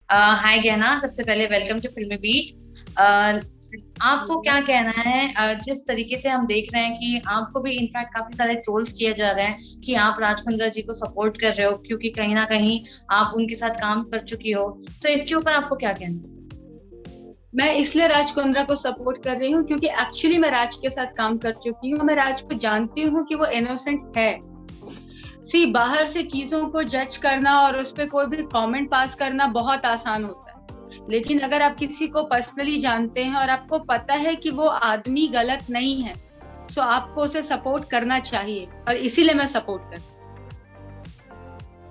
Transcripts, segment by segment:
हाय गहना, सबसे पहले वेलकम टू फिल्मी बीट। आपको क्या कहना है? जिस तरीके से हम देख रहे हैं कि आपको भी इनफैक्ट काफी सारे ट्रोल्स किए जा रहे हैं कि आप राज कुंद्रा जी को सपोर्ट कर रहे हो क्योंकि कहीं ना कहीं आप उनके साथ काम कर चुकी हो। तो इसके ऊपर आपको क्या कहना है? मैं इसलिए राज कुंद्रा को सपोर्ट कर रही हूँ क्योंकि एक्चुअली मैं राज के साथ काम कर चुकी हूँ। मैं राज को जानती हूँ कि वो इनोसेंट है। सी बाहर से चीजों को जज करना और उस पर कोई भी कमेंट पास करना बहुत आसान होता है, लेकिन अगर आप किसी को पर्सनली जानते हैं और आपको पता है कि वो आदमी गलत नहीं है, तो आपको उसे सपोर्ट करना चाहिए और इसीलिए मैं सपोर्ट कर।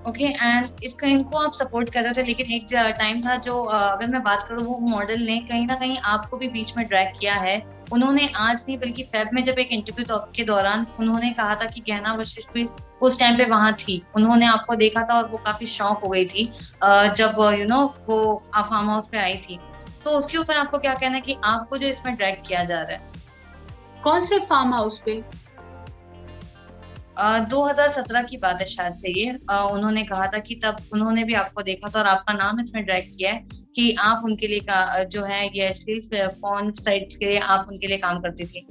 ओके, एंड इसका इनको आप सपोर्ट कर रहे थे, लेकिन एक टाइम था जो अगर मैं बात करूँ, वो मॉडल ने कहीं ना कहीं आपको भी बीच में ड्रैग किया है। उन्होंने आज नहीं बल्कि फेब में जब एक इंटरव्यू के दौरान उन्होंने कहा था कि गहना वशिष्ठ भी उस टाइम पे वहां थी। उन्होंने आपको देखा था और वो काफी शॉक हो गई थी जब वो फार्म हाउस पे आई थी। तो उसके ऊपर आपको क्या कहना है कि आपको जो इसमें ड्रैग किया जा रहा है? कौन से फार्म हाउस पे? 2017 की बात है शायद से ये। उन्होंने कहा था कि तब उन्होंने भी आपको देखा था और आपका नाम इसमें ड्रैग किया है कि आप उनके लिए जो है ये सिर्फ फोन साइट्स के लिए आप उनके लिए काम करती थी।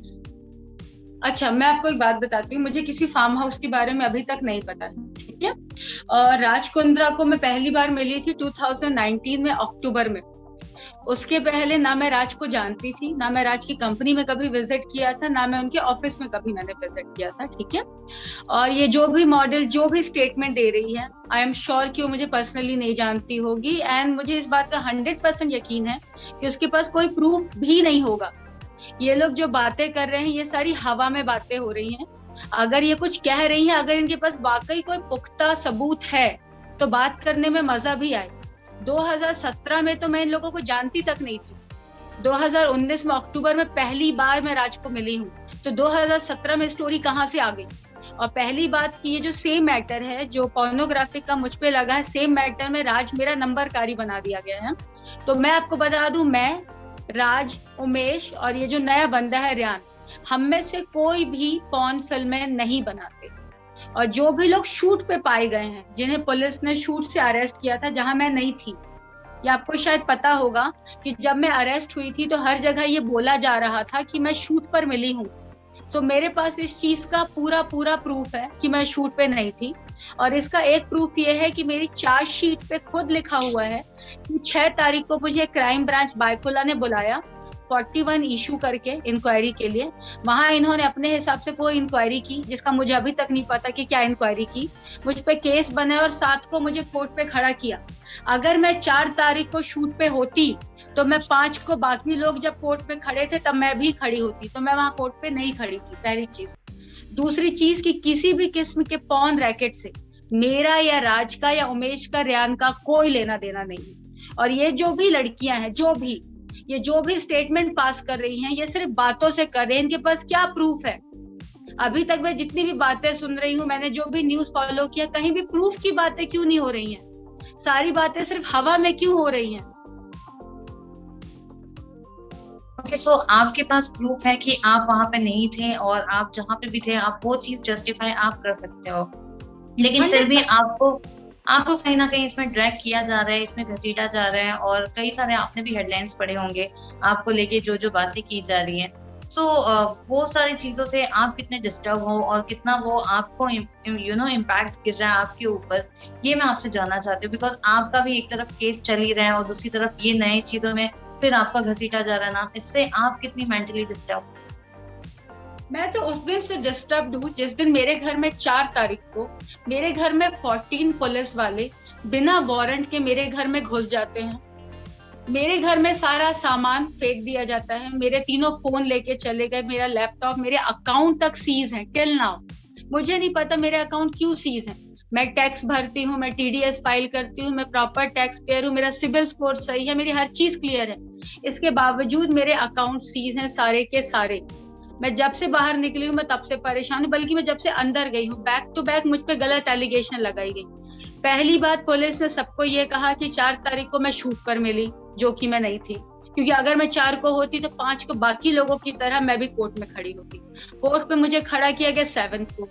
अच्छा, मैं आपको एक बात बताती हूँ, मुझे किसी फार्म हाउस के बारे में अभी तक नहीं पता है, ठीक है। और राज कुंद्रा को मैं पहली बार मिली थी 2019 में, अक्टूबर में। उसके पहले ना मैं राज को जानती थी, ना मैं राज की कंपनी में कभी विजिट किया था, ना मैं उनके ऑफिस में कभी मैंने विजिट किया था, ठीक है। और ये जो भी मॉडल जो भी स्टेटमेंट दे रही है, आई एम श्योर कि वो मुझे पर्सनली नहीं जानती होगी, एंड मुझे इस बात का 100% यकीन है कि उसके पास कोई प्रूफ भी नहीं होगा। ये लोग जो बातें कर रहे हैं ये सारी हवा में बातें हो रही हैं। अगर ये कुछ कह रही हैं, अगर इनके पास वाकई कोई पुख्ता सबूत है तो बात करने में मजा भी आए। 2017 में तो मैं इन लोगों को जानती तक नहीं थी। 2019 में अक्टूबर में पहली बार मैं राज को मिली हूँ, तो 2017 में स्टोरी कहाँ से आ गई? और पहली बात की, ये जो सेम मैटर है जो पोर्नोग्राफी का मुझ पे लगा है, सेम मैटर में राज मेरा नंबरकारी बना दिया गया है। तो मैं आपको बता दूं, मैं, राज, उमेश और ये जो नया बंदा है रियान, हम में से कोई भी पॉर्न फिल्में नहीं बनाते। और जो भी लोग शूट पे पाए गए हैं, जिन्हें पुलिस ने शूट से अरेस्ट किया था जहां मैं नहीं थी, या आपको शायद पता होगा कि जब मैं अरेस्ट हुई थी तो हर जगह ये बोला जा रहा था कि मैं शूट पर मिली हूँ। तो मेरे पास इस चीज का पूरा पूरा प्रूफ है कि मैं शूट पे नहीं थी। और इसका एक प्रूफ ये है कि मेरी चार्जशीट पे खुद लिखा हुआ है कि 6 तारीख को मुझे क्राइम ब्रांच बायकुला ने बुलाया 41 इशू करके इंक्वायरी के लिए। वहां इन्होंने अपने हिसाब से कोई इंक्वायरी की जिसका मुझे अभी तक नहीं पता कि क्या इंक्वायरी की। मुझ पे केस बने और 7 को मुझे कोर्ट पे खड़ा किया। अगर मैं 4 तारीख को शूट पे होती तो मैं 5 को, बाकी लोग जब कोर्ट पे खड़े थे तब मैं भी खड़ी होती, तो मैं वहां कोर्ट पे नहीं खड़ी थी, पहली चीज। दूसरी चीज कि किसी भी किस्म के पॉर्न रैकेट से मेरा या राज का या उमेश का, रियान का कोई लेना देना नहीं। और ये जो भी लड़कियां हैं, जो भी स्टेटमेंट पास कर रही हैं, ये सिर्फ बातों से कर रहे हैं। इनके पास क्या प्रूफ है? अभी तक मैं जितनी भी बातें सुन रही हूँ, मैंने जो भी न्यूज फॉलो किया, कहीं भी प्रूफ की बातें क्यों नहीं हो रही हैं? सारी बातें सिर्फ हवा में क्यों हो रही हैं? ओके, सो आपके पास प्रूफ है कि आप वहां पे नहीं थे और आप जहां पे भी थे आप वो चीज जस्टिफाई आप कर सकते हो, लेकिन फिर भी 100%। आपको आपको कहीं ना कहीं इसमें ड्रैग किया जा रहा है, इसमें घसीटा जा रहा है। और कई सारे आपने भी हेडलाइंस पढ़े होंगे आपको लेके जो जो बातें की जा रही हैं। सो वो सारी चीजों से आप कितने डिस्टर्ब हो और कितना वो आपको इम्पैक्ट गिर रहा है आपके ऊपर, ये मैं आपसे जानना चाहती हूँ। बिकॉज आपका भी एक तरफ केस चल ही रहा है और दूसरी तरफ ये नए चीजों में फिर आपका घसीटा जा रहा है ना, इससे आप कितनी मेंटली डिस्टर्ब? मैं तो उस दिन से डिस्टर्ब हूँ जिस दिन मेरे घर में 4 तारीख को मेरे घर में 14 पुलिस वाले बिना वारंट के मेरे घर में घुस जाते हैं। मेरे घर में सारा सामान फेंक दिया जाता है, मेरे तीनों फोन लेके चले गए, मेरा लैपटॉप, मेरे अकाउंट तक सीज है टिल नाउ। मुझे नहीं पता मेरे अकाउंट क्यों सीज है। मैं टैक्स भरती हूँ, मैं टीडीएस फाइल करती हूँ, मैं प्रॉपर टैक्स पेयर हूँ, मेरा सिविल स्कोर सही है, मेरी हर चीज क्लियर है। इसके बावजूद मेरे अकाउंट सीज हैं सारे के सारे। मैं जब से बाहर निकली हूँ मैं तब से परेशान हूँ, बल्कि मैं जब से अंदर गई हूँ बैक टू बैक मुझ पे गलत एलिगेशन लगाई गई। पहली बात, पुलिस ने सबको ये कहा कि 4 तारीख को मैं शूट पर मिली, जो कि मैं नहीं थी, क्योंकि अगर मैं 4 को होती तो 5 को बाकी लोगों की तरह मैं भी कोर्ट में खड़ी होती। कोर्ट पे मुझे खड़ा किया गया 7 को।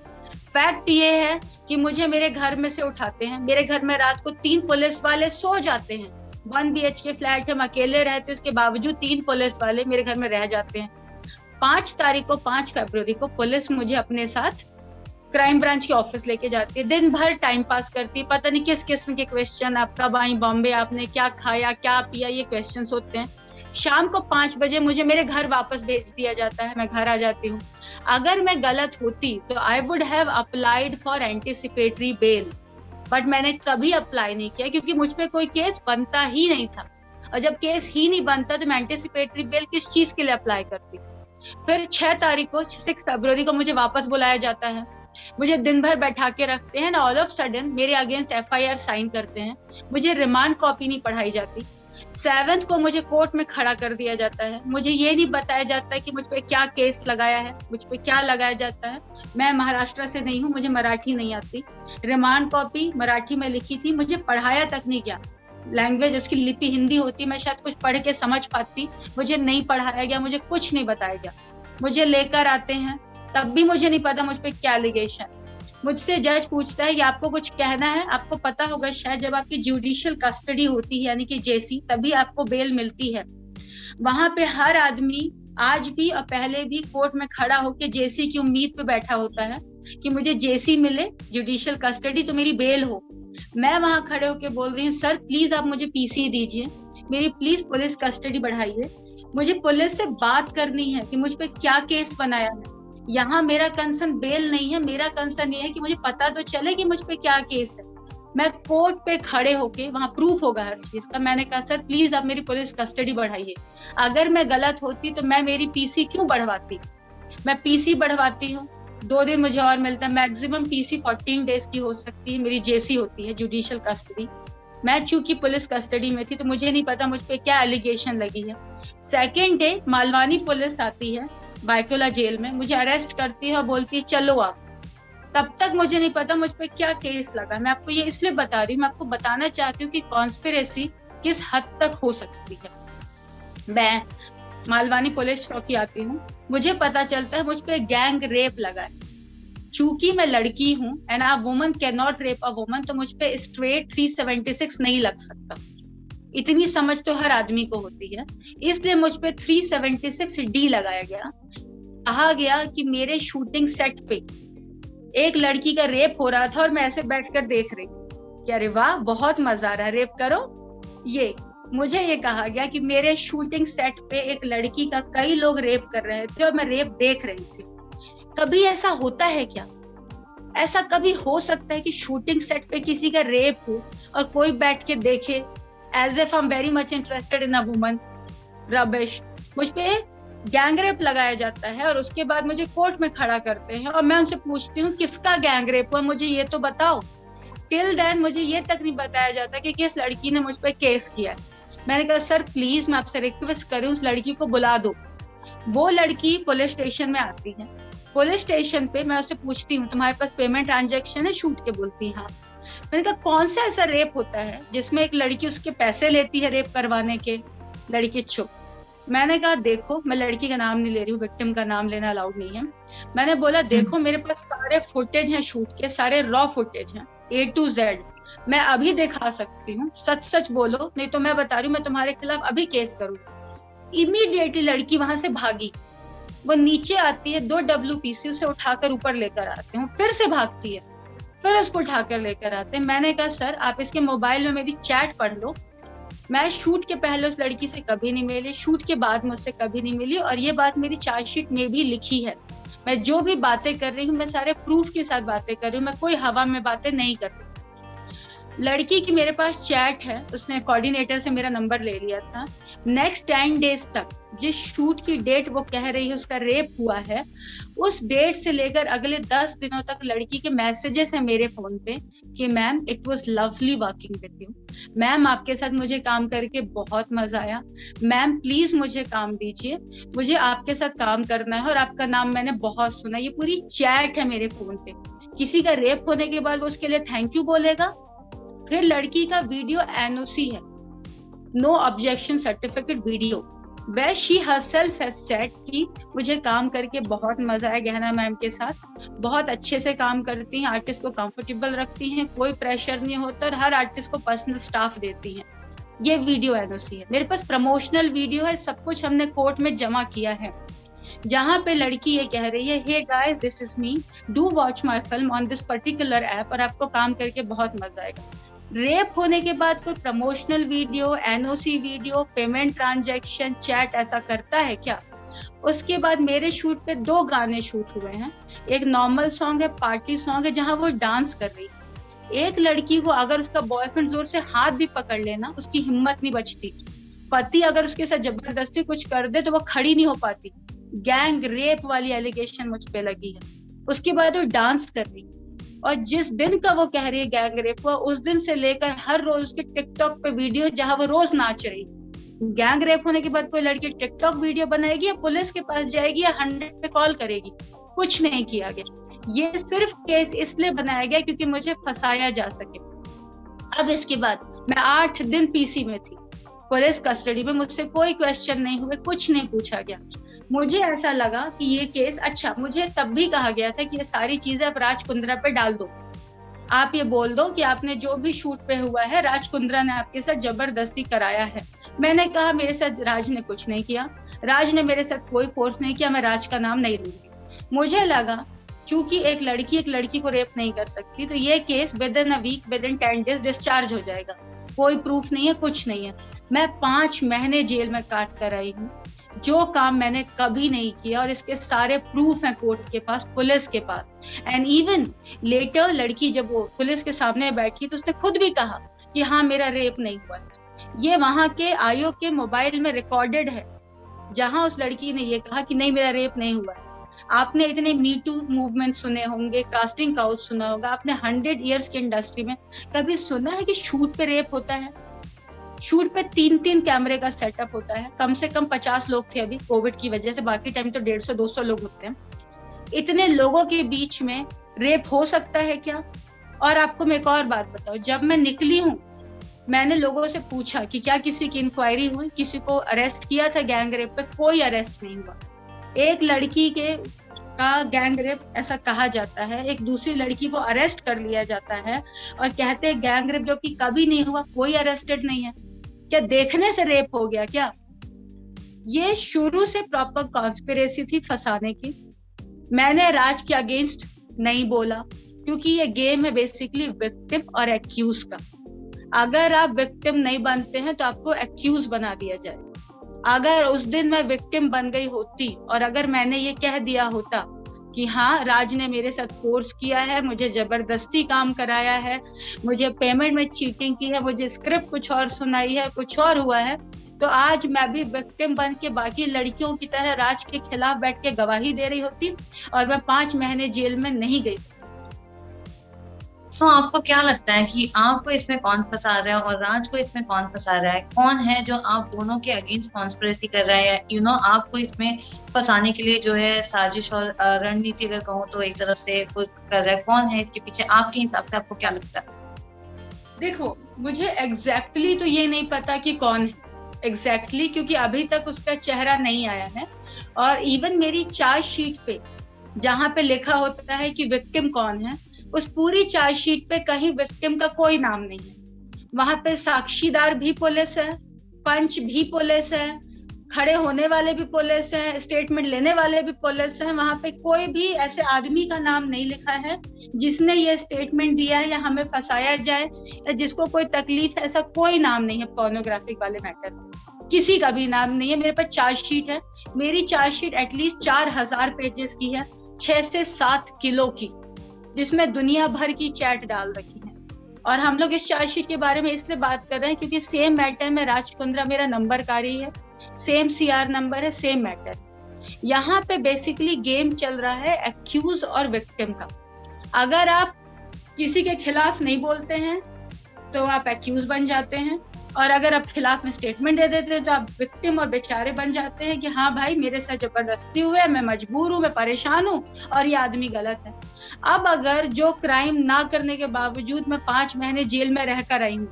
फैक्ट ये है कि मुझे मेरे घर में से उठाते हैं, मेरे घर में रात को 3 पुलिस वाले सो जाते हैं, 1 BHK फ्लैट, हम अकेले रहते, उसके बावजूद 3 पुलिस वाले मेरे घर में रह जाते हैं। 5 फरवरी को पुलिस मुझे अपने साथ क्राइम ब्रांच के ऑफिस लेके जाती है। दिन भर टाइम पास करती है, पता नहीं किस किस्म के क्वेश्चन, आप कब आई बॉम्बे, आपने क्या खाया क्या पिया, ये क्वेश्चन होते हैं। शाम को 5 बजे मुझे मेरे घर वापस भेज दिया जाता है, मैं घर आ जाती हूँ। अगर मैं गलत होती तो I would have applied for anticipatory bail, but मैंने कभी अप्लाई नहीं किया क्योंकि मुझ पे कोई केस बनता ही नहीं था। और जब केस ही नहीं बनता तो मैं एंटीसिपेटरी बेल किस चीज के लिए अप्लाई करती। फिर 6 फरवरी को मुझे वापस बुलाया जाता है, मुझे दिन भर बैठा के रखते हैं, ऑल ऑफ सडन मेरे अगेंस्ट FIR साइन करते हैं, मुझे रिमांड कॉपी नहीं पढ़ाई जाती। 7 को मुझे कोर्ट में खड़ा कर दिया जाता है, मुझे ये नहीं बताया जाता कि मुझ पे क्या केस लगाया है, मुझ पे क्या लगाया जाता है। मैं महाराष्ट्र से नहीं हूँ, मुझे मराठी नहीं आती, रिमांड कॉपी मराठी में लिखी थी, मुझे पढ़ाया तक नहीं गया। लैंग्वेज उसकी लिपि हिंदी होती, मैं शायद कुछ पढ़ के समझ पाती, मुझे नहीं पढ़ाया गया, मुझे कुछ नहीं बताया गया। मुझे लेकर आते हैं, तब भी मुझे नहीं पता मुझ पे क्या एलिगेशन। मुझसे जज पूछता है कि आपको कुछ कहना है। आपको पता होगा शायद जब आपकी जुडिशियल कस्टडी होती है यानी कि JC, तभी आपको बेल मिलती है। वहां पे हर आदमी आज भी और पहले भी कोर्ट में खड़ा होकर JC की उम्मीद पे बैठा होता है कि मुझे JC मिले, जुडिशियल कस्टडी, तो मेरी बेल हो। मैं वहां खड़े होकर बोल रही हूँ, सर प्लीज आप मुझे PC दीजिए, मेरी प्लीज पुलिस कस्टडी बढ़ाइए, मुझे पुलिस से बात करनी है कि मुझ पे क्या केस बनाया है। यहाँ मेरा कंसर्न बेल नहीं है, मेरा कंसर्न ये है कि मुझे पता तो चले कि मुझ पे क्या केस है। मैं कोर्ट पे खड़े होके, वहां प्रूफ होगा हर चीज का, मैंने कहा सर प्लीज आप मेरी पुलिस कस्टडी बढ़ाइए। अगर मैं गलत होती तो मैं मेरी PC क्यों बढ़वाती। मैं PC बढ़वाती हूँ, 2 दिन मुझे और मिलता है, मैक्सिमम PC 14 डेज की हो सकती है, मेरी JC होती है जुडिशियल कस्टडी। मैं चूंकि पुलिस कस्टडी में थी तो मुझे नहीं पता मुझ पे क्या एलिगेशन लगी है। सेकेंड डे मालवानी पुलिस आती है बायकुला जेल में, मुझे अरेस्ट करती है और बोलती है चलो आप। तब तक मुझे नहीं पता मुझ पे क्या केस लगा। मैं आपको ये इसलिए बता रही हूँ, मैं आपको बताना चाहती हूँ कि कॉन्स्पिरेसी किस हद तक हो सकती है। मैं मालवानी पुलिस चौकी आती हूँ, मुझे पता चलता है मुझ पे गैंग रेप लगा है। चूंकि मैं लड़की हूँ and a woman can not rape a woman, तो मुझ पे स्ट्रेट 376 नहीं लग सकता। इतनी समझ तो हर आदमी को होती है, इसलिए मुझ पे 376D लगाया गया। कहा गया कि मेरे शूटिंग सेट पे एक लड़की का रेप हो रहा था और मैं ऐसे बैठकर देख रही कि अरे वाह बहुत मजा आ रहा है, रेप करो। ये मुझे ये कहा गया कि मेरे शूटिंग सेट पे एक लड़की का कई लोग रेप कर रहे थे और मैं रेप देख रही थी। कभी ऐसा होता है क्या? ऐसा कभी हो सकता है कि शूटिंग सेट पे किसी का रेप हो और कोई बैठ के देखे as if I am very much interested in a woman? Rubbish. मुझ पे गैंग रेप लगाया जाता है और उसके बाद मुझे कोर्ट में खड़ा करते हैं और मैं उनसे पूछती हूँ किसका गैंग रेप हुआ, मुझे ये तो बताओ। टिल देन मुझे ये तक नहीं बताया जाता कि किस लड़की ने मुझ पे केस किया है। मैंने कहा सर प्लीज मैं आपसे रिक्वेस्ट करूँ उस लड़की को बुला दो। वो लड़की पुलिस स्टेशन में आती है, पुलिस स्टेशन पे मैं उससे पूछती हूँ तुम्हारे पास पेमेंट ट्रांजैक्शन है शूट के? बोलती है हाँ। मैंने कहा कौन सा ऐसा रेप होता है जिसमें एक लड़की उसके पैसे लेती है रेप करवाने के? लड़की चुप। मैंने कहा देखो, मैं लड़की का नाम नहीं ले रही हूँ, विक्टिम का नाम लेना अलाउड नहीं है। मैंने बोला देखो मेरे पास सारे फुटेज हैं शूट के, सारे रॉ फुटेज हैं A to Z, मैं अभी दिखा सकती हूँ, सच सच बोलो नहीं तो मैं बता रही हूँ मैं तुम्हारे खिलाफ अभी केस करूंगी। इमीडिएटली लड़की वहां से भागी, वो नीचे आती है, 2 WPC उसे उठाकर ऊपर लेकर आते हैं, फिर से भागती है, फिर उसको उठाकर लेकर आते हैं। मैंने कहा सर आप इसके मोबाइल में मेरी चैट पढ़ लो, मैं शूट के पहले उस लड़की से कभी नहीं मिली, शूट के बाद मुझसे कभी नहीं मिली, और ये बात मेरी चार्जशीट में भी लिखी है। मैं जो भी बातें कर रही हूँ मैं सारे प्रूफ के साथ बातें कर रही हूँ, मैं कोई हवा में बातें नहीं कर रही। लड़की की मेरे पास चैट है, उसने कोऑर्डिनेटर से मेरा नंबर ले लिया था। नेक्स्ट 10 डेज तक जिस शूट की डेट वो कह रही है उसका रेप हुआ है, उस डेट से लेकर अगले 10 दिनों तक लड़की के मैसेजेस हैं मेरे फोन पे कि ma'am it was lovely working with you, ma'am आपके साथ मुझे काम करके बहुत मजा आया, मैम प्लीज मुझे काम दीजिए, मुझे आपके साथ काम करना है और आपका नाम मैंने बहुत सुना। ये पूरी चैट है मेरे फोन पे। किसी का रेप होने के बाद वो उसके लिए थैंक यू बोलेगा। फिर लड़की का वीडियो NOC है, no objection certificate video, where she herself has said कि मुझे काम करके बहुत मजा आया गहना मैम के साथ, बहुत अच्छे से काम करती हैं, आर्टिस्ट को कंफर्टेबल रखती हैं, कोई प्रेशर नहीं होता और हर आर्टिस्ट को पर्सनल स्टाफ देती हैं। ये वीडियो एनओसी है, मेरे पास प्रमोशनल वीडियो है, सब कुछ हमने कोर्ट में जमा किया है, जहां पे लड़की ये कह रही है, hey guys this is me, do watch my film on this particular app और आपको काम करके बहुत मजा आएगा। रेप होने के बाद कोई promotional video, NOC video, payment transaction, chat ऐसा करता है क्या? उसके बाद मेरे शूट पे 2 गाने शूट हुए हैं, एक नॉर्मल सॉन्ग है, पार्टी सॉन्ग है, जहां वो डांस कर रही है। एक लड़की को अगर उसका बॉयफ्रेंड जोर से हाथ भी पकड़ लेना, उसकी हिम्मत नहीं बचती, पति अगर उसके साथ जबरदस्ती कुछ कर दे तो वो खड़ी नहीं हो पाती। गैंग रेप वाली एलिगेशन मुझ पे लगी है। उसके बाद वो डांस कर रही, और जिस दिन का वो कह रही है गैंग रेप हुआ, उस दिन से लेकर हर रोज उसके टिकटॉक पे वीडियो जहां वो रोज नाच रही। गैंग रेप होने के बाद कोई लड़की टिकटॉक वीडियो बनाएगी या पुलिस के पास जाएगी या 100 पे कॉल करेगी? कुछ नहीं किया गया। ये सिर्फ केस इसलिए बनाया गया क्योंकि मुझे फंसाया जा सके। अब इसके बाद मैं 8 दिन पीसी में थी, पुलिस कस्टडी में, मुझसे कोई क्वेश्चन नहीं हुए, कुछ नहीं पूछा गया। मुझे ऐसा लगा कि ये केस, अच्छा मुझे तब भी कहा गया था कि ये सारी चीजें आप राज कुंद्रा पे डाल दो, आप ये बोल दो कि आपने जो भी शूट पे हुआ है राज कुंद्रा ने आपके साथ जबरदस्ती कराया है। मैंने कहा मेरे साथ राज ने कुछ नहीं किया, राज ने मेरे साथ कोई फोर्स नहीं किया, मैं राज का नाम नहीं लूंगी। मुझे लगा क्योंकि एक लड़की को रेप नहीं कर सकती, तो ये case within a week, within 10 days discharge हो जाएगा, कोई प्रूफ नहीं है, कुछ नहीं है। मैं 5 महीने जेल में काट कर आई हूँ, जो काम मैंने कभी नहीं किया, और इसके सारे प्रूफ हैं कोर्ट के पास, पुलिस के पास। एंड इवन लेटर लड़की जब वो पुलिस के सामने बैठी तो उसने खुद भी कहा कि हाँ मेरा रेप नहीं हुआ है। ये वहां के आयोग के मोबाइल में रिकॉर्डेड है, जहां उस लड़की ने ये कहा कि नहीं मेरा रेप नहीं हुआ है। आपने इतने मी टू मूवमेंट सुने होंगे, कास्टिंग काउच सुना होगा, आपने 100 इयर्स की इंडस्ट्री में कभी सुना है कि शूट पे रेप होता है? शूट पे 3-3 कैमरे का सेटअप होता है, कम से कम 50 लोग थे अभी कोविड की वजह से, बाकी टाइम तो 150-200 लोग होते हैं। इतने लोगों के बीच में रेप हो सकता है क्या? और आपको मैं एक और बात बताऊं, जब मैं निकली हूँ मैंने लोगों से पूछा कि क्या किसी की इंक्वायरी हुई, किसी को अरेस्ट किया था गैंग रेप पे? कोई अरेस्ट नहीं हुआ। एक लड़की का गैंग रेप ऐसा कहा जाता है, एक दूसरी लड़की को अरेस्ट कर लिया जाता है और कहते हैं गैंग रेप, जो कि कभी नहीं हुआ, कोई अरेस्टेड नहीं है। क्या देखने से रेप हो गया क्या? ये शुरू से प्रॉपर कॉन्स्पिरेसी थी फंसाने की। मैंने राज के अगेंस्ट नहीं बोला क्योंकि ये गेम है बेसिकली विक्टिम और एक्यूज का। अगर आप विक्टिम नहीं बनते हैं तो आपको एक्यूज बना दिया जाए। अगर उस दिन मैं विक्टिम बन गई होती और अगर मैंने ये कह दिया होता कि हाँ राज ने मेरे साथ फोर्स किया है, मुझे जबरदस्ती काम कराया है, मुझे पेमेंट में चीटिंग की है, मुझे स्क्रिप्ट कुछ और सुनाई है, कुछ और हुआ है, तो आज मैं भी विक्टिम बन के बाकी लड़कियों की तरह राज के खिलाफ बैठ के गवाही दे रही होती और मैं 5 महीने जेल में नहीं गई। सो आपको क्या लगता है कि आपको इसमें कौन फंसा रहा है और राज को इसमें कौन फंसा रहा है? कौन है जो आप दोनों के अगेंस्ट कॉन्स्पिरेसी कर रहा है, आपको इसमें फंसाने के लिए जो है साजिश और रणनीति अगर कहूँ तो एक तरफ से कुछ कर रहा है? कौन है इसके पीछे आपके हिसाब से? आपको क्या लगता है? देखो मुझे एग्जैक्टली तो ये नहीं पता कि कौन है एग्जैक्टली, क्योंकि अभी तक उसका चेहरा नहीं आया है। और इवन मेरी चार्जशीट पे जहां पे लिखा होता है कि विक्टिम कौन है, उस पूरी चार्जशीट पे कहीं विक्टिम का कोई नाम नहीं है। वहां पे साक्षीदार भी पुलिस है, पंच भी पुलिस है, खड़े होने वाले भी पुलिस है, स्टेटमेंट लेने वाले भी पुलिस है। वहां पे कोई भी ऐसे आदमी का नाम नहीं लिखा है जिसने ये स्टेटमेंट दिया है या हमें फंसाया जाए या जिसको कोई तकलीफ है, ऐसा कोई नाम नहीं है। पोर्नोग्राफिक वाले मैटर में किसी का भी नाम नहीं है। मेरे पास चार्जशीट है, मेरी चार्जशीट एटलीस्ट 4000 पेजेस की है, 6 से 7 किलो की, जिसमें दुनिया भर की चैट डाल रखी है। और हम लोग इस चार्जशीट के बारे में इसलिए बात कर रहे हैं क्योंकि सेम मैटर में राज कुंद्रा मेरा नंबरकारी है, सेम सीआर नंबर है, सेम मैटर। यहाँ पे बेसिकली गेम चल रहा है एक्यूज और विक्टिम का। अगर आप किसी के खिलाफ नहीं बोलते हैं तो आप एक्यूज बन जाते हैं, और अगर आप खिलाफ में स्टेटमेंट दे देते हैं तो आप विक्टिम और बेचारे बन जाते हैं कि हाँ भाई मेरे साथ जबरदस्ती हुआ है, मैं मजबूर हूँ, मैं परेशान हूँ और ये आदमी गलत है। अब अगर जो क्राइम ना करने के बावजूद मैं 5 महीने जेल में रहकर आई हूँ,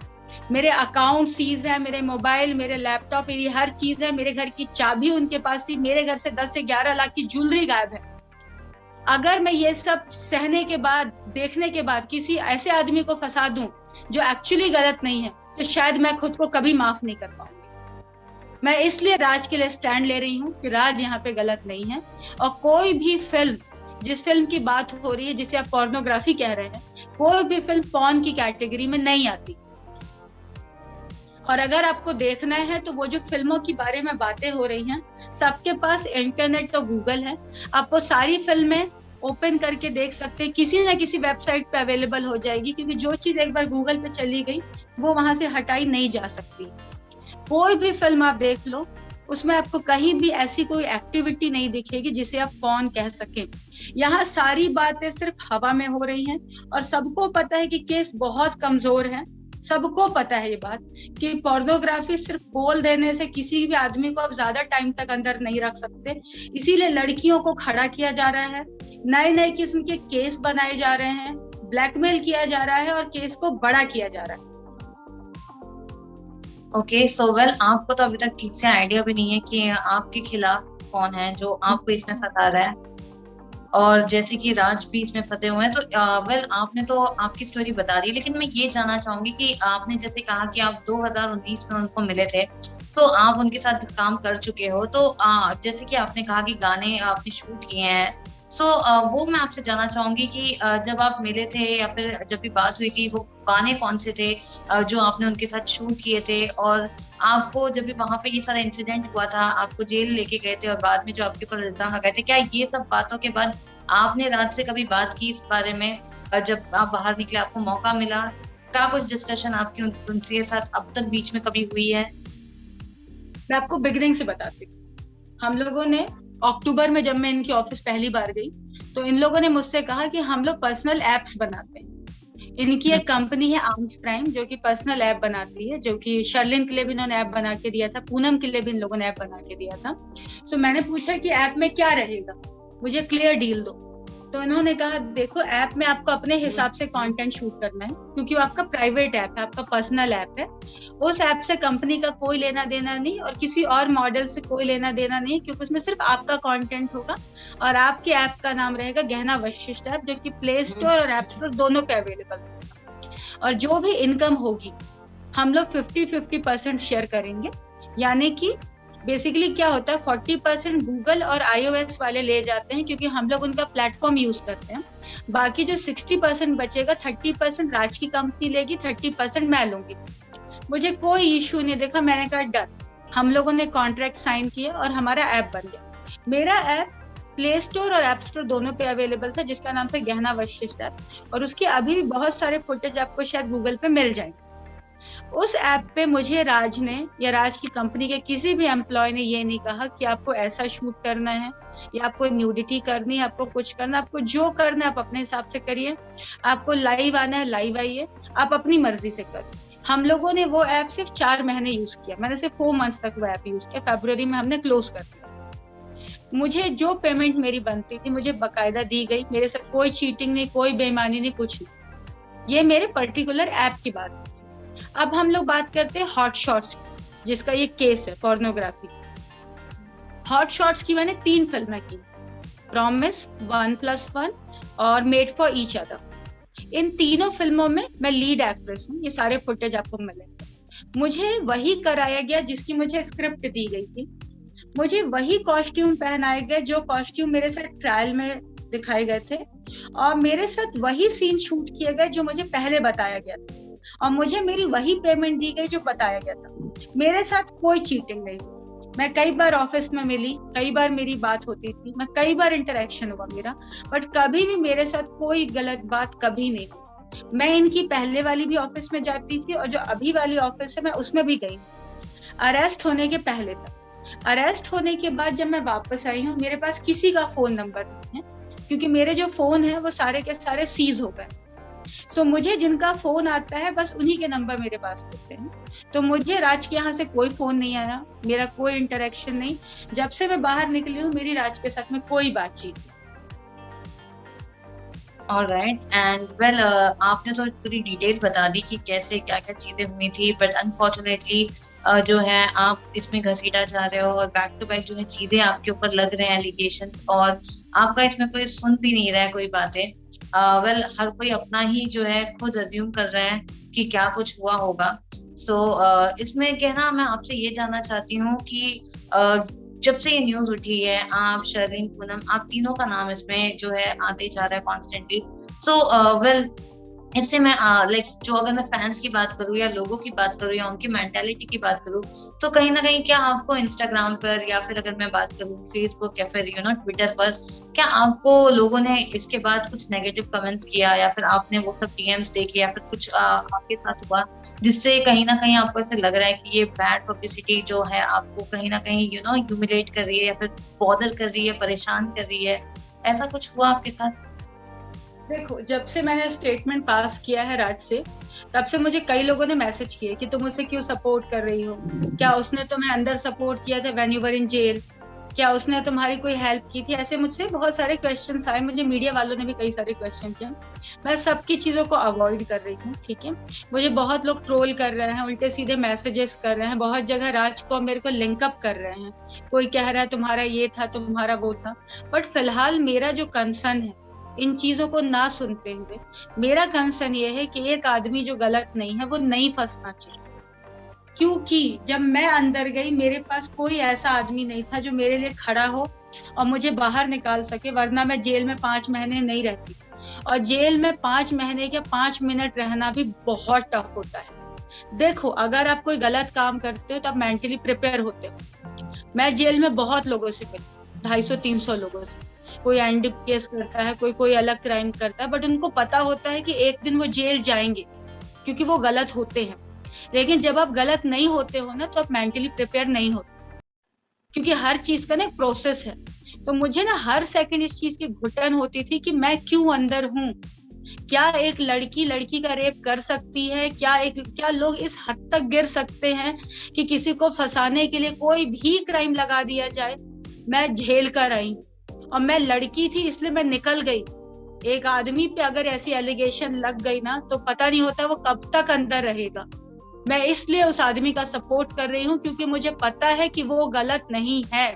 मेरे अकाउंट सीज है, मेरे मोबाइल, मेरे लैपटॉप, मेरी हर चीज है, मेरे घर की चाबी उनके पास थी, मेरे घर से 10 से 11 लाख की ज्वेलरी गायब है। अगर मैं ये सब सहने के बाद, देखने के बाद किसी ऐसे आदमी को फंसा दूं जो एक्चुअली गलत नहीं है, तो शायद मैं खुद को कभी माफ नहीं कर पाऊंगी। मैं इसलिए राज के लिए स्टैंड ले रही हूँ कि राज यहाँ पे गलत नहीं है। और कोई भी फिल्म, जिस फिल्म की बात हो रही है जिसे आप पोर्नोग्राफी कह रहे हैं, कोई भी फिल्म पॉर्न की कैटेगरी में नहीं आती। और अगर आपको देखना है तो वो जो फिल्मों के बारे में बातें हो रही हैं, सबके पास इंटरनेट और गूगल है, आपको सारी फिल्में ओपन करके देख सकते हैं, किसी ना किसी वेबसाइट पे अवेलेबल हो जाएगी, क्योंकि जो चीज एक बार गूगल पे चली गई वो वहां से हटाई नहीं जा सकती। कोई भी फिल्म आप देख लो, उसमें आपको कहीं भी ऐसी कोई एक्टिविटी नहीं दिखेगी जिसे आप पॉर्न कह सकें। यहाँ सारी बातें सिर्फ हवा में हो रही हैं, और सबको पता है कि केस बहुत कमजोर है। सबको पता है ये बात कि पोर्नोग्राफी सिर्फ बोल देने से किसी भी आदमी को आप ज्यादा टाइम तक अंदर नहीं रख सकते। इसीलिए लड़कियों को खड़ा किया जा रहा है, नए नए किस्म के केस बनाए जा रहे हैं, ब्लैकमेल किया जा रहा है और केस को बड़ा किया जा रहा है। ओके, सो वेल, आपको तो अभी तक ठीक से आइडिया भी नहीं है कि आपके खिलाफ कौन है जो आपको इसमें फंसा रहा है, और जैसे कि राज भी इसमें फंसे हुए हैं। तो वेल, आपने तो आपकी स्टोरी बता दी, लेकिन मैं ये जानना चाहूंगी कि आपने जैसे कहा कि आप 2019 में उनको मिले थे, तो आप उनके साथ काम कर चुके हो, तो जैसे कि आपने कहा कि गाने आपने शूट किए हैं, सो वो मैं आपसे जानना चाहूंगी कि जब आप मिले थे या फिर जब भी बात हुई थी, वो गाने कौन से थे जो आपने उनके साथ शूट किए थे, और आपको जब भी वहां पे ये सारा इंसिडेंट हुआ था, आपको जेल लेके गए थे और बाद में जो आपके ऊपर इल्जाम लगाए थे, क्या ये सब बातों के बाद आपने राज से कभी बात की इस बारे में? जब आप बाहर निकले, आपको मौका मिला, क्या कुछ डिस्कशन आपकी उनके साथ अब तक बीच में कभी हुई है? मैं आपको बिगिनिंग से बताती हूँ। हम लोगों ने अक्टूबर में, जब मैं इनकी ऑफिस पहली बार गई, तो इन लोगों ने मुझसे कहा कि हम लोग पर्सनल एप्स बनाते हैं। इनकी एक कंपनी है आर्म्स प्राइम, जो कि पर्सनल ऐप बनाती है, जो कि शर्लिन के लिए भी इन्होंने ऐप बना के दिया था, पूनम के लिए भी इन लोगों ने ऐप बना के दिया था। सो मैंने पूछा कि ऐप में क्या रहेगा, मुझे क्लियर डील दो। तो इन्होंने कहा देखो, ऐप में आपको अपने हिसाब से कंटेंट शूट करना है, क्योंकि वो आपका प्राइवेट ऐप है, आपका पर्सनल ऐप है। उस ऐप से कंपनी का कोई लेना देना नहीं, और किसी और मॉडल से कोई लेना देना नहीं, क्योंकि उसमें सिर्फ आपका कंटेंट होगा। और आपके ऐप का नाम रहेगा गहना वशिष्ठ ऐप, जो कि प्ले स्टोर और ऐप स्टोर दोनों पे अवेलेबल होगा। और जो भी इनकम होगी, हम लोग 50-50% शेयर करेंगे। यानी कि बेसिकली क्या होता है, 40% गूगल और iOS वाले ले जाते हैं, क्योंकि हम लोग उनका प्लेटफॉर्म यूज करते हैं। बाकी जो 60% बचेगा, 30% राज की कंपनी लेगी, 30% मैं लूंगी। मुझे कोई इश्यू नहीं देखा। मैंने कहा डन। हम लोगों ने कॉन्ट्रैक्ट साइन किया और हमारा ऐप बन गया। मेरा ऐप प्ले स्टोर और ऐप स्टोर दोनों पे अवेलेबल था, जिसका नाम था गहना वशिष्ठ ऐप, और उसके अभी भी बहुत सारे फुटेज आपको शायद गूगल पे मिल जाएंगे। उस ऐप पे मुझे राज ने या राज की कंपनी के किसी भी एम्प्लॉय ने ये नहीं कहा कि आपको ऐसा शूट करना है या आपको न्यूडिटी करनी है, आपको कुछ करना, आपको जो करना है आप अपने हिसाब से करिए। आपको लाइव आना है, लाइव आइए, आप अपनी मर्जी से करिए। हम लोगों ने वो ऐप सिर्फ 4 महीने यूज किया। मैंने सिर्फ 4 मंथ्स तक वो ऐप यूज किया। फरवरी में हमने क्लोज कर दिया। मुझे जो पेमेंट मेरी बनती थी मुझे बकायदा दी गई। मेरे साथ कोई चीटिंग नहीं, कोई बेईमानी नहीं, कुछ नहीं। ये मेरे पर्टिकुलर ऐप की बात है। अब हम लोग बात करते हैं हॉट शॉट्स, जिसका ये केस है पोर्नोग्राफी। हॉट शॉट्स की मैंने 3 फिल्में की, प्रॉमिस, 1+1 और मेड फॉर ईच अदर। इन तीनों फिल्मों में मैं लीड एक्ट्रेस हूँ। ये सारे फुटेज आपको मिलेंगे। मुझे वही कराया गया जिसकी मुझे स्क्रिप्ट दी गई थी। मुझे वही कॉस्ट्यूम पहनाए गए जो कॉस्ट्यूम मेरे साथ ट्रायल में दिखाए गए थे, और मेरे साथ वही सीन शूट किए गए जो मुझे पहले बताया गया था, और मुझे मेरी वही पेमेंट दी गई जो बताया गया था। मेरे साथ कोई चीटिंग नहीं। मैं कई बार ऑफिस में मिली, कई बार मेरी बात होती थी, मैं कई बार इंटरेक्शन हुआ मेरा, बट कभी भी मेरे साथ कोई गलत बात कभी नहीं हुई। मैं इनकी पहले वाली भी ऑफिस में जाती थी, और जो अभी वाली ऑफिस है मैं उसमें भी गई, अरेस्ट होने के पहले तक। अरेस्ट होने के बाद जब मैं वापस आई हूँ, मेरे पास किसी का फोन नंबर नहीं है, क्योंकि मेरे जो फोन है वो सारे के सारे सीज हो गए। सो मुझे जिनका फोन आता है बस उन्हीं के नंबर मेरे पास होते हैं। तो मुझे राज के यहाँ से कोई फोन नहीं आया, मेरा कोई इंटरेक्शन नहीं। जब से मैं बाहर निकली हूँ मेरी राज के साथ में कोई बातचीत नहीं। ऑलराइट, एंड वेल, आपने तो पूरी डिटेल बता दी कि कैसे क्या क्या चीजें हुई थी, बट अनफॉर्चुनेटली जो है आप इसमें घसीटा जा रहे हो, और बैक टू बैक जो है चीजें आपके ऊपर लग रहे हैं, एलिगेशंस, और आपका इसमें कोई सुन भी नहीं रहा है कोई बातें। वेल, हर कोई अपना ही जो है खुद अज्यूम कर रहा है कि क्या कुछ हुआ होगा। इसमें कहना मैं आपसे ये जानना चाहती हूँ कि अ, जब से ये न्यूज उठी है, आप, शर्लीन, पूनम, आप तीनों का नाम इसमें जो है आते जा रहा है कॉन्स्टेंटली। सो वेल, इससे मैं लाइक जो, अगर मैं फैंस की बात करूँ या लोगों की बात करूँ या उनकी मेंटेलिटी की बात करूँ, तो कहीं ना कहीं क्या आपको इंस्टाग्राम पर, या फिर अगर मैं बात करूँ फेसबुक या फिर ट्विटर पर, क्या आपको लोगों ने इसके बाद कुछ नेगेटिव कमेंट्स किया, या फिर आपने वो सब डीएम्स देखे, या फिर कुछ आपके साथ हुआ जिससे कहीं ना कहीं आपको ऐसे लग रहा है कि ये बैड पब्लिसिटी जो है आपको कहीं ना कहीं ह्यूमिलेट कर रही है, या फिर बॉदर कर रही है, परेशान कर रही है? ऐसा कुछ हुआ आपके साथ? देखो, जब से मैंने स्टेटमेंट पास किया है राज से, तब से मुझे कई लोगों ने मैसेज किए कि तुम उसे क्यों सपोर्ट कर रही हो, क्या उसने तुम्हें अंदर सपोर्ट किया था when you were in jail, क्या उसने तुम्हारी कोई हेल्प की थी। ऐसे मुझसे बहुत सारे क्वेश्चंस आए, मुझे मीडिया वालों ने भी कई सारे क्वेश्चन किए। मैं सबकी चीजों को अवॉइड कर रही हूँ, ठीक है। मुझे बहुत लोग ट्रोल कर रहे हैं, उल्टे सीधे मैसेजेस कर रहे हैं, बहुत जगह राज को मेरे को लिंकअप कर रहे हैं, कोई कह रहा है तुम्हारा ये था, तुम्हारा वो था। बट फिलहाल मेरा जो कंसर्न है, इन चीजों को ना सुनते हुए मेरा कंसर्न ये है कि एक आदमी जो गलत नहीं है वो नहीं फंसना चाहिए। क्योंकि जब मैं अंदर गई, मेरे पास कोई ऐसा आदमी नहीं था जो मेरे लिए खड़ा हो और मुझे बाहर निकाल सके, वरना मैं जेल में 5 महीने नहीं रहती। और जेल में 5 महीने के 5 मिनट रहना भी बहुत टफ होता है। देखो, अगर आप कोई गलत काम करते हो तो आप मेंटली प्रिपेयर होते हो। मैं जेल में बहुत लोगों से मिली, 250-300 लोगों से। कोई एनडीप केस करता है, कोई अलग क्राइम करता है, बट उनको पता होता है कि एक दिन वो जेल जाएंगे, क्योंकि वो गलत होते हैं। लेकिन जब आप गलत नहीं होते हो ना, तो आप मेंटली प्रिपेयर नहीं होते, क्योंकि हर चीज का ना एक प्रोसेस है। तो मुझे ना हर सेकंड इस चीज की घुटन होती थी कि मैं क्यों अंदर हूँ। क्या एक लड़की लड़की का रेप कर सकती है? क्या लोग इस हद तक गिर सकते हैं कि किसी को फंसाने के लिए कोई भी क्राइम लगा दिया जाए? मैं झेल कर आई, और मैं लड़की थी इसलिए मैं निकल गई। एक आदमी पे अगर ऐसी एलिगेशन लग गई ना, तो पता नहीं होता वो कब तक अंदर रहेगा। मैं इसलिए उस आदमी का सपोर्ट कर रही हूँ, क्योंकि मुझे पता है कि वो गलत नहीं है।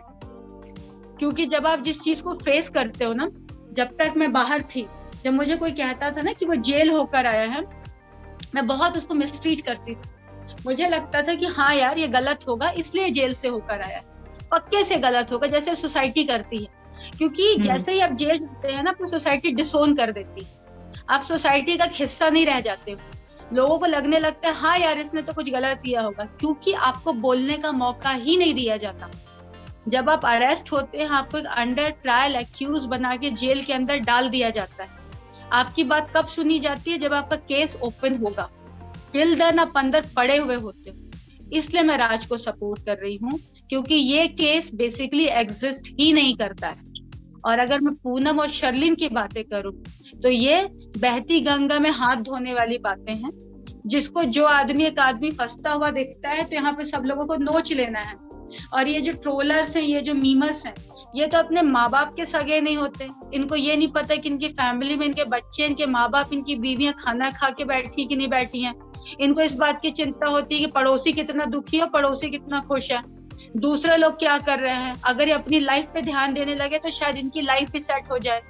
क्योंकि जब आप जिस चीज को फेस करते हो ना, जब तक मैं बाहर थी, जब मुझे कोई कहता था ना कि वो जेल होकर आया है, मैं बहुत उसको मिसट्रीट करती थी। मुझे लगता था कि हाँ यार, ये गलत होगा इसलिए जेल से होकर आया, पक्के से गलत होगा, जैसे सोसाइटी करती है। क्योंकि जैसे ही आप जेल जाते हैं ना, आपको सोसाइटी डिसोन कर देती है, आप सोसाइटी का हिस्सा नहीं रह जाते हो। लोगों को लगने लगता है हाँ यार, इसने तो कुछ गलत किया होगा, क्योंकि आपको बोलने का मौका ही नहीं दिया जाता। जब आप अरेस्ट होते हैं, आपको एक अंडर ट्रायल एक्यूज बना के जेल के अंदर डाल दिया जाता है। आपकी बात कब सुनी जाती है? जब आपका केस ओपन होगा। टिल देन आप अंदर पड़े हुए होते हो। इसलिए मैं राज को सपोर्ट कर रही हूँ, क्योंकि ये केस बेसिकली एग्जिस्ट ही नहीं करता है। और अगर मैं पूनम और शर्लिन की बातें करूं, तो ये बहती गंगा में हाथ धोने वाली बातें हैं। जिसको जो आदमी, एक आदमी फंसता हुआ दिखता है, तो यहाँ पे सब लोगों को नोच लेना है। और ये जो ट्रोलर्स हैं, ये जो मीमर्स हैं, ये तो अपने माँ बाप के सगे नहीं होते। इनको ये नहीं पता कि इनकी फैमिली में इनके बच्चे, इनके माँ बाप, इनकी बीवियां खाना खा के बैठी कि नहीं बैठी हैं। इनको इस बात की चिंता होती है कि पड़ोसी कितना दुखी है, पड़ोसी कितना खुश है, दूसरे लोग क्या कर रहे हैं। अगर ये अपनी लाइफ पे ध्यान देने लगे तो शायद इनकी लाइफ भी सेट हो जाए।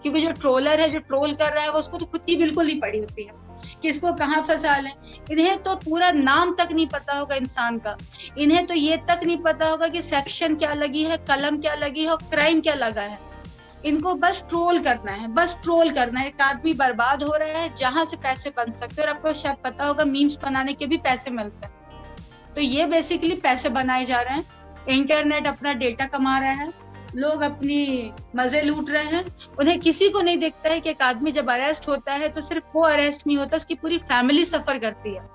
क्योंकि जो ट्रोलर है, जो ट्रोल कर रहा है, वो उसको तो खुद की बिल्कुल नहीं पड़ी होती है कि इसको कहाँ फंसा लें। इन्हें तो पूरा नाम तक नहीं पता होगा इंसान का। इन्हें तो ये तक नहीं पता होगा कि सेक्शन क्या लगी है, कलम क्या लगी है और क्राइम क्या लगा है। इनको बस ट्रोल करना है, बस ट्रोल करना है। एक आदमी बर्बाद हो रहा है जहां से पैसे बन सकते हैं, और आपको शायद पता होगा मीम्स बनाने के भी पैसे मिलते हैं। तो ये बेसिकली पैसे बनाए जा रहे हैं। इंटरनेट अपना डेटा कमा रहा है, लोग अपनी मजे लूट रहे हैं। उन्हें किसी को नहीं दिखता है कि एक आदमी जब अरेस्ट होता है, तो सिर्फ वो अरेस्ट नहीं होता, उसकी पूरी फैमिली सफर करती है।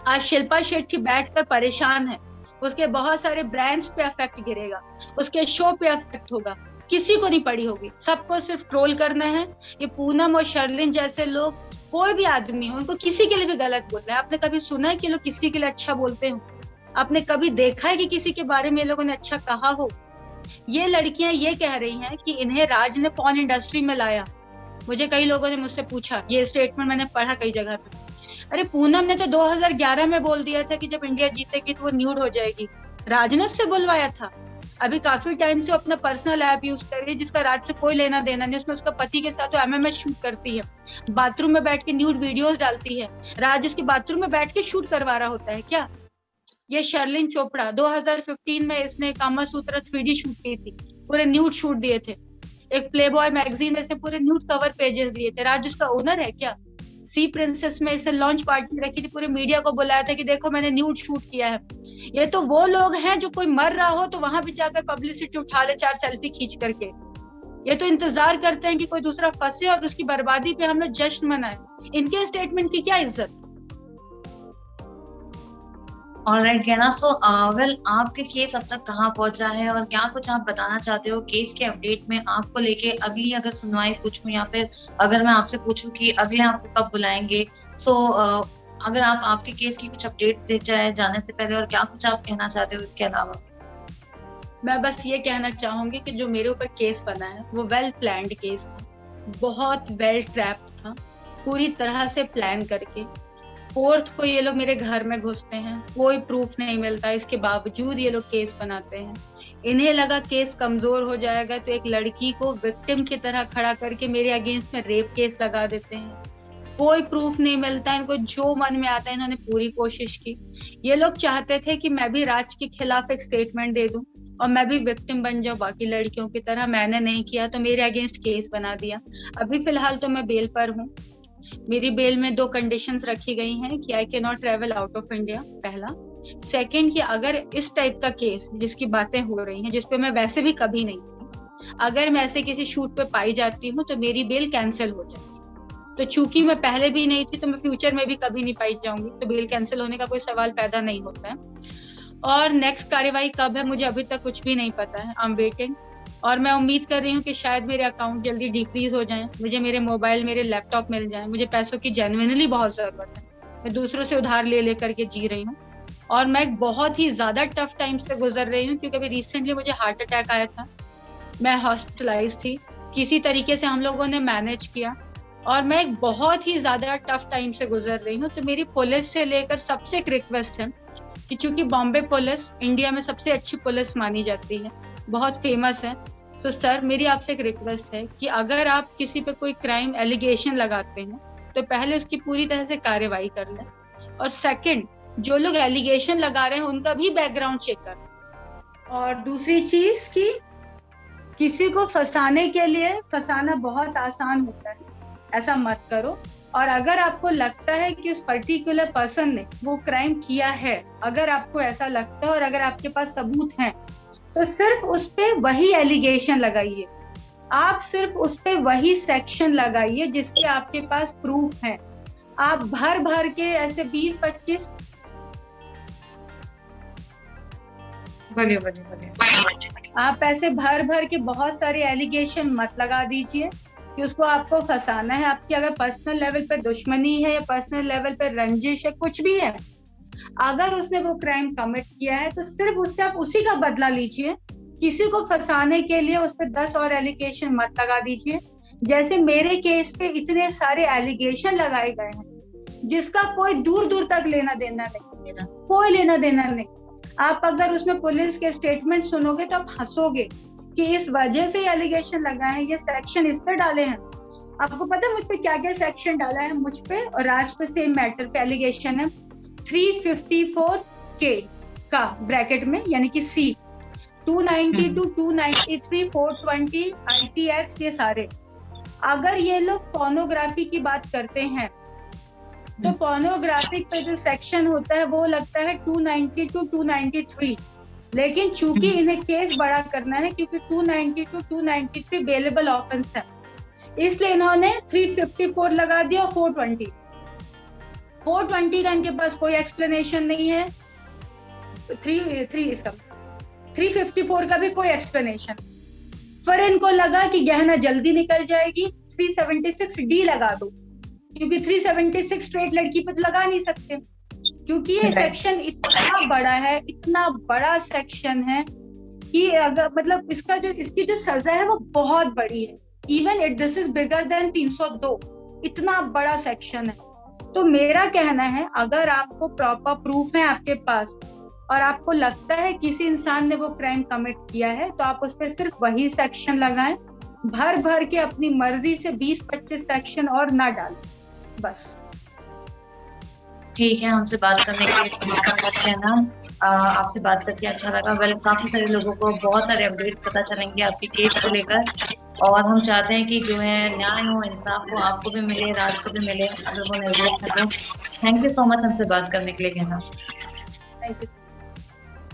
आज शिल्पा शेट्टी बैठकर परेशान है, उसके बहुत सारे ब्रांड्स पे इफेक्ट गिरेगा, उसके शो पे इफेक्ट होगा, किसी को नहीं पड़ी होगी। सबको सिर्फ ट्रोल करना है। ये पूनम और शर्लिन जैसे लोग, कोई भी आदमी हो, उनको किसी के लिए भी गलत बोल रहे हैं। आपने कभी सुना है कि लोग किसी के लिए अच्छा बोलते हो? आपने कभी देखा है कि किसी के बारे में लोगों ने अच्छा कहा हो? ये लड़कियां ये कह रही हैं कि इन्हें राज ने पॉर्न इंडस्ट्री में लाया। मुझे कई लोगों ने मुझसे पूछा, ये स्टेटमेंट मैंने पढ़ा कई जगह पे। अरे पूनम ने तो 2011 में बोल दिया था कि जब इंडिया जीतेगी तो वो न्यूड हो जाएगी। राज ने उससे बुलवाया था। अभी काफी टाइम से अपना पर्सनल ऐप यूज कर रही है जिसका राज से कोई लेना देना नहीं। उसमें उसका पति के साथ वो एमएमएस शूट करती है, बाथरूम में बैठ के न्यूड वीडियोस डालती है। राज उसके बाथरूम में बैठ के शूट करवा रहा होता है क्या? ये शर्लिन चोपड़ा 2015 में इसने कामा सूत्र 3D शूट की थी, पूरे न्यूड शूट दिए थे। एक प्लेबॉय मैगजीन में से पूरे न्यूड कवर पेजेस दिए थे। राज उसका ओनर है क्या? सी प्रिंसेस में इसे लॉन्च पार्टी रखी थी, पूरे मीडिया को बुलाया था कि देखो मैंने न्यूड शूट किया है। ये तो वो लोग हैं जो कोई मर रहा हो तो वहां भी जाकर पब्लिसिटी उठा ले 4 सेल्फी खींच करके। ये तो इंतजार करते हैं कि कोई दूसरा फंसे और उसकी बर्बादी पे हम लोग जश्न मनाएं। इनके स्टेटमेंट की क्या इज्जत? ऑलराइट कहना। सो वेल, आपके केस अब तक कहाँ पहुंचा है और क्या कुछ आप बताना चाहते हो केस के अपडेट में आपको लेके? अगली अगर सुनवाई पूछूं या फिर अगर मैं आपसे पूछूं कि अगले आपको कब बुलाएंगे, सो अगर आप आपके केस की कुछ अपडेट्स दे जाए जाने से पहले, और क्या कुछ आप कहना चाहते हो इसके अलावा? मैं बस ये कहना चाहूंगी कि जो मेरे ऊपर केस बना है वो वेल प्लान्ड केस था, बहुत वेल ट्रैप था, पूरी तरह से प्लान करके। फोर्थ को ये लोग मेरे घर में घुसते हैं, कोई प्रूफ नहीं मिलता, इसके बावजूद ये लोग केस बनाते हैं। इन्हें लगा केस कमजोर हो जाएगा तो एक लड़की को विक्टिम की तरह खड़ा करके मेरे अगेंस्ट में रेप केस लगा देते हैं। कोई प्रूफ नहीं मिलता, इनको जो मन में आता है इन्होंने पूरी कोशिश की। ये लोग चाहते थे कि मैं भी राज के खिलाफ एक स्टेटमेंट दे दूं और मैं भी विक्टिम बन जाऊं बाकी लड़कियों की तरह। मैंने नहीं किया तो मेरे अगेंस्ट केस बना दिया। अभी फिलहाल तो मैं बेल पर हूँ। मेरी बेल में 2 कंडीशंस रखी गई हैं कि I can not travel out of India, पहला। सेकंड कि अगर इस टाइप का केस जिसकी बातें हो रही हैं, जिसपे मैं वैसे भी कभी नहीं थी, अगर मैं ऐसे किसी शूट पे पाई जाती हूँ तो मेरी बेल कैंसिल हो जाएगी। तो चूंकि मैं पहले भी नहीं थी तो मैं फ्यूचर में भी कभी नहीं पाई जाऊंगी, तो बेल कैंसिल होने का कोई सवाल पैदा नहीं होता है। और नेक्स्ट कार्यवाही कब है मुझे अभी तक कुछ भी नहीं पता है। I am waiting. और मैं उम्मीद कर रही हूँ कि शायद मेरे अकाउंट जल्दी डिफ्रीज हो जाएं, मुझे मेरे मोबाइल मेरे लैपटॉप मिल जाएं। मुझे पैसों की जेन्युइनली बहुत जरूरत है। मैं दूसरों से उधार ले लेकर के जी रही हूँ और मैं एक बहुत ही ज्यादा टफ टाइम से गुजर रही हूँ, क्योंकि अभी रिसेंटली मुझे हार्ट अटैक आया था। मैं हॉस्पिटलाइज थी, किसी तरीके से हम लोगों ने मैनेज किया और मैं एक बहुत ही ज्यादा टफ टाइम से गुजर रही हूँ। तो मेरी पुलिस से लेकर सबसे एक रिक्वेस्ट है कि चूंकि बॉम्बे पुलिस इंडिया में सबसे अच्छी पुलिस मानी जाती है, बहुत फेमस है, तो सर मेरी आपसे एक रिक्वेस्ट है कि अगर आप किसी पे कोई क्राइम एलिगेशन लगाते हैं तो पहले उसकी पूरी तरह से कार्रवाई कर लें, और सेकंड जो लोग एलिगेशन लगा रहे हैं उनका भी बैकग्राउंड चेक करें। और दूसरी चीज कि किसी को फंसाने के लिए फंसाना बहुत आसान होता है, ऐसा मत करो। और अगर आपको लगता है कि उस पर्टिकुलर पर्सन ने वो क्राइम किया है, अगर आपको ऐसा लगता है और अगर आपके पास सबूत हैं, तो सिर्फ उस पे वही एलिगेशन लगाइए। आप सिर्फ उस पे वही सेक्शन लगाइए जिसके आपके पास प्रूफ है। आप भर भर के ऐसे 20-25 आप ऐसे भर भर के बहुत सारे एलिगेशन मत लगा दीजिए कि उसको आपको फंसाना है। आपकी अगर पर्सनल लेवल पे दुश्मनी है या पर्सनल लेवल पे रंजिश है, कुछ भी है, अगर उसने वो क्राइम कमिट किया है तो सिर्फ उससे आप उसी का बदला लीजिए। किसी को फंसाने के लिए उस पर 10 और एलिगेशन मत लगा दीजिए। जैसे मेरे केस पे इतने सारे एलिगेशन लगाए गए हैं जिसका कोई दूर दूर तक लेना देना नहीं, कोई लेना देना नहीं। आप अगर उसमें पुलिस के स्टेटमेंट सुनोगे तो आप हंसोगे कि इस वजह से एलिगेशन लगाए हैं, ये सेक्शन इस पर डाले हैं। आपको पता है मुझ पे क्या क्या सेक्शन डाला है? मुझ पे और राज पे सेम मैटर पे एलिगेशन है 354K का ब्रैकेट में, यानी कि C, 292, 293, 420, ITX, ये सारे। अगर ये लोग पोर्नोग्राफी की बात करते हैं तो पोर्नोग्राफिक पे जो सेक्शन होता है वो लगता है 292, 293, लेकिन चूंकि इन्हें केस बड़ा करना है, क्योंकि 292, 293 बेलेबल ऑफेंस है, इसलिए इन्होंने 354 लगा दिया और 420 का इनके पास कोई एक्सप्लेनेशन नहीं है। 354 का भी कोई एक्सप्लेनेशन। फिर इनको लगा कि गहना जल्दी निकल जाएगी, 376D लगा दो, क्योंकि 376 स्ट्रेट लड़की पे लगा नहीं सकते, क्योंकि ये सेक्शन इतना बड़ा है, इतना बड़ा सेक्शन है कि अगर मतलब इसकी जो सजा है वो बहुत बड़ी है। Even this is bigger than 302, इतना बड़ा सेक्शन है। तो मेरा कहना है अगर आपको प्रॉपर प्रूफ है आपके पास और आपको लगता है किसी इंसान ने वो क्राइम कमिट किया है, तो आप उस पर सिर्फ वही सेक्शन लगाएं, भर भर के अपनी मर्जी से 20-25 सेक्शन और ना डालें, बस। ठीक है, हमसे बात करने के लिए धन्यवाद कहना। आपसे बात करके अच्छा लगा। वेल, काफी सारे लोगों को बहुत सारे अपडेट पता चलेंगे आपकी केस को लेकर, और हम चाहते हैं कि जो है न्याय हो, इंसाफ हो, आपको भी मिले, राज को भी मिले, अगर वो निर्दोष है तो। थैंक यू सो मच हमसे बात करने के लिए कहना। Thank you.